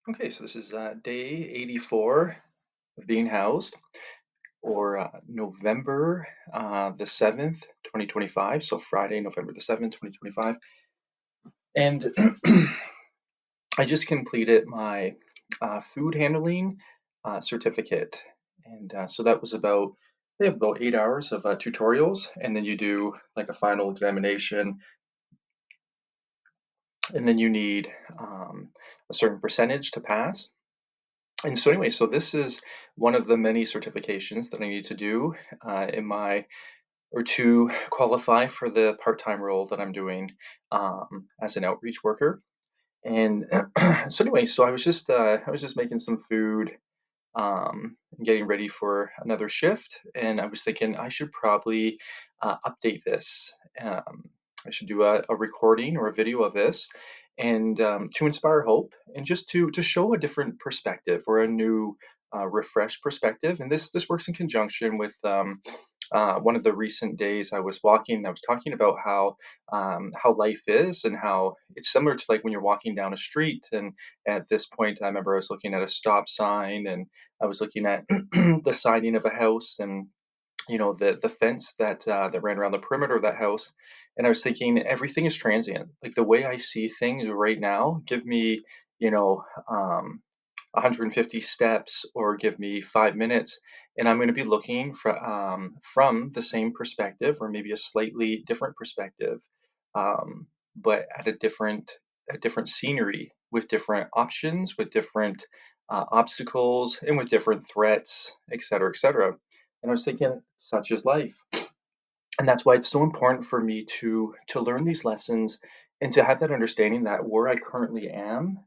Okay, so this is day 84 of being housed, or November the 7th, 2025. So Friday, November the 7th, 2025. And I just completed my food handling certificate. And so that was they have about 8 hours of tutorials, and then you do like a final examination, and then you need a certain percentage to pass. And so anyway, so this is one of the many certifications that I need to do in my or to qualify for the part-time role that I'm doing as an outreach worker. And so anyway, so I was just making some food, and getting ready for another shift, and I was thinking I should probably update this. I should do a recording or a video of this, and to inspire hope, and just to show a different perspective or a new, refreshed perspective. And this works in conjunction with one of the recent days I was walking. And I was talking about how life is and how it's similar to like when you're walking down a street. And at this point, I remember I was looking at a stop sign, and I was looking at the siding of a house, and the fence that ran around the perimeter of that house. And I was thinking everything is transient. Like the way I see things right now, give me you know um, 150 steps or give me 5 minutes, and I'm going to be looking from the same perspective or maybe a slightly different perspective, but at a different scenery with different options, with different obstacles, and with different threats, et cetera, et cetera. And I was thinking, such is life. And that's why it's so important for me to learn these lessons and to have that understanding that where I currently am,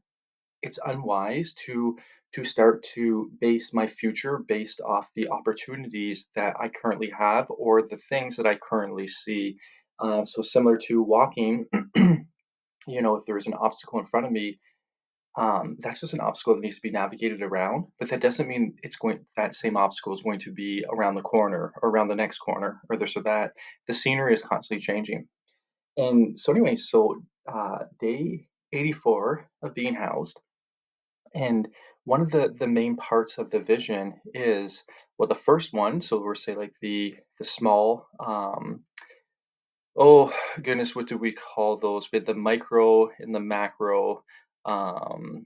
it's unwise to start to base my future based off the opportunities that I currently have or the things that I currently see. So similar to walking, if there's an obstacle in front of me, that's just an obstacle that needs to be navigated around. But that doesn't mean that same obstacle is going to be around the corner or around the next corner or this or that. The scenery is constantly changing. And so anyway, so day 84 of being housed, and one of the main parts of the vision is, well, the first one, so we're say like the small, oh goodness, what do we call those? With the micro and the macro, um,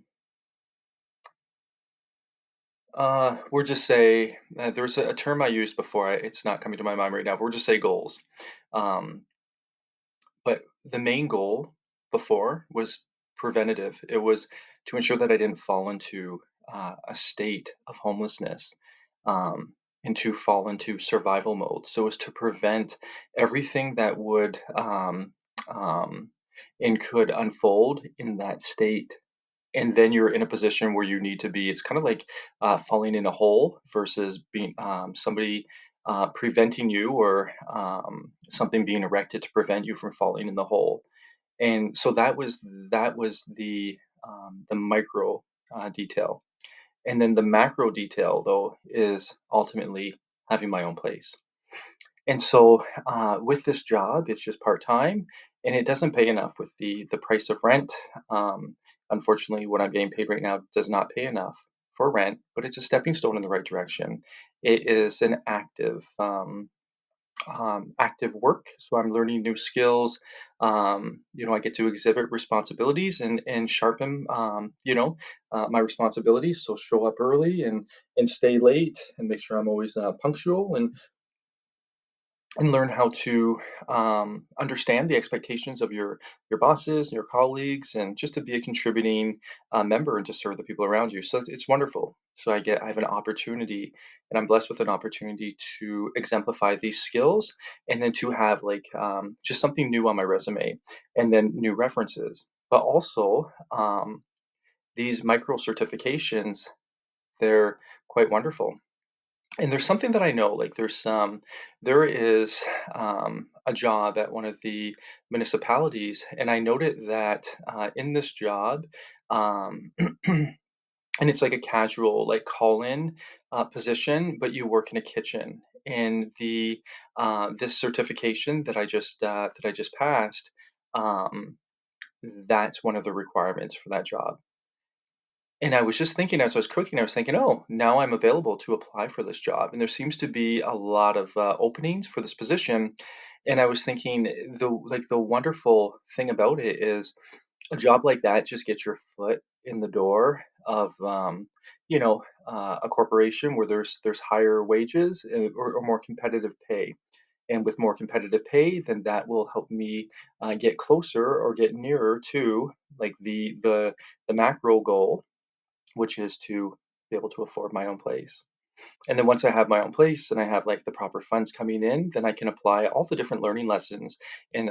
we'll just say there's a term I used before. It's not coming to my mind right now. But we'll just say goals. Um, But the main goal before was preventative. It was to ensure that I didn't fall into a state of homelessness, and to fall into survival mode. So it was to prevent everything that would um, and could unfold in that state. And then you're in a position where you need to be. It's kind of like falling in a hole versus being somebody preventing you, or something being erected to prevent you from falling in the hole. And so that was the micro detail. And then the macro detail, though, is ultimately having my own place. And so, with this job, it's just part time, and it doesn't pay enough with the price of rent. Unfortunately, what I'm getting paid right now does not pay enough for rent, but it's a stepping stone in the right direction. It is an active work, so I'm learning new skills. I get to exhibit responsibilities and sharpen, my responsibilities. So show up early and stay late and make sure I'm always punctual, and learn how to understand the expectations of your bosses and your colleagues, and just to be a contributing member and to serve the people around you. So it's wonderful. So I have an opportunity, and I'm blessed with an opportunity to exemplify these skills, and then to have like just something new on my resume, and then new references. But also, these micro certifications, they're quite wonderful. And there's something that I know, like there is a job at one of the municipalities, and I noted that in this job, um, and it's like a casual, like call-in position, but you work in a kitchen. And the this certification that I just passed, um, that's one of the requirements for that job. And I was just thinking as I was cooking, I was thinking, oh, now I'm available to apply for this job. And there seems to be a lot of openings for this position. And I was thinking the wonderful thing about it is a job like that just gets your foot in the door of a corporation where there's higher wages or more competitive pay. And with more competitive pay, then that will help me get closer or get nearer to like the macro goal, which is to be able to afford my own place. And then once I have my own place and I have like the proper funds coming in, then I can apply all the different learning lessons and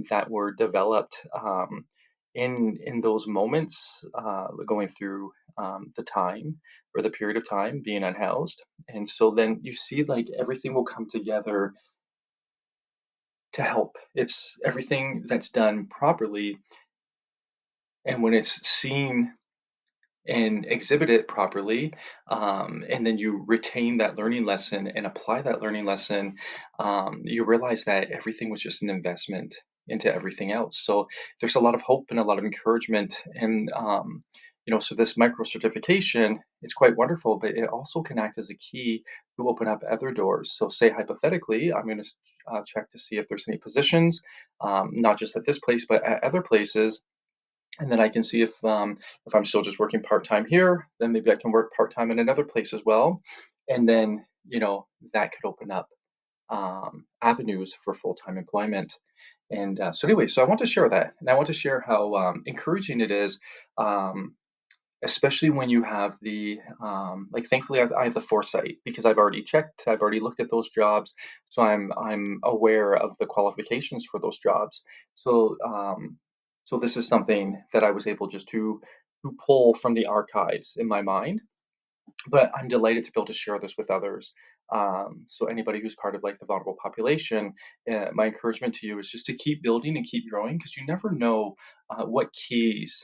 that were developed in those moments going through the time or the period of time being unhoused. And so then you see like everything will come together to help. It's everything that's done properly, and when it's seen and exhibit it properly, and then you retain that learning lesson and apply that learning lesson, you realize that everything was just an investment into everything else. So there's a lot of hope and a lot of encouragement, and so this micro certification, it's quite wonderful, but it also can act as a key to open up other doors. So say hypothetically, I'm going to check to see if there's any positions, not just at this place, but at other places, and then I can see if I'm still just working part time here, then maybe I can work part time in another place as well, and then that could open up avenues for full time employment. And so anyway, so I want to share that, and I want to share how encouraging it is, um, especially when you have like thankfully I have the foresight because I've already checked, I've already looked at those jobs, so I'm aware of the qualifications for those jobs. So this is something that I was able just to pull from the archives in my mind, but I'm delighted to be able to share this with others. So anybody who's part of like the vulnerable population, my encouragement to you is just to keep building and keep growing, because you never know what keys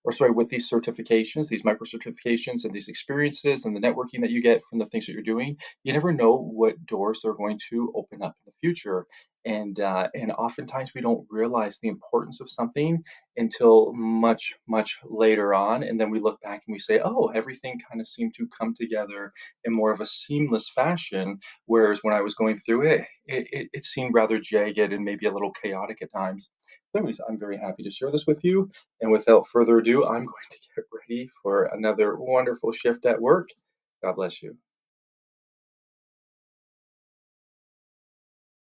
or sorry, with these certifications, these micro certifications and these experiences and the networking that you get from the things that you're doing, you never know what doors they're going to open up in the future. And oftentimes we don't realize the importance of something until much, much later on. And then we look back and we say, oh, everything kind of seemed to come together in more of a seamless fashion. Whereas when I was going through it seemed rather jagged and maybe a little chaotic at times. So anyways, I'm very happy to share this with you. And without further ado, I'm going to get ready for another wonderful shift at work. God bless you.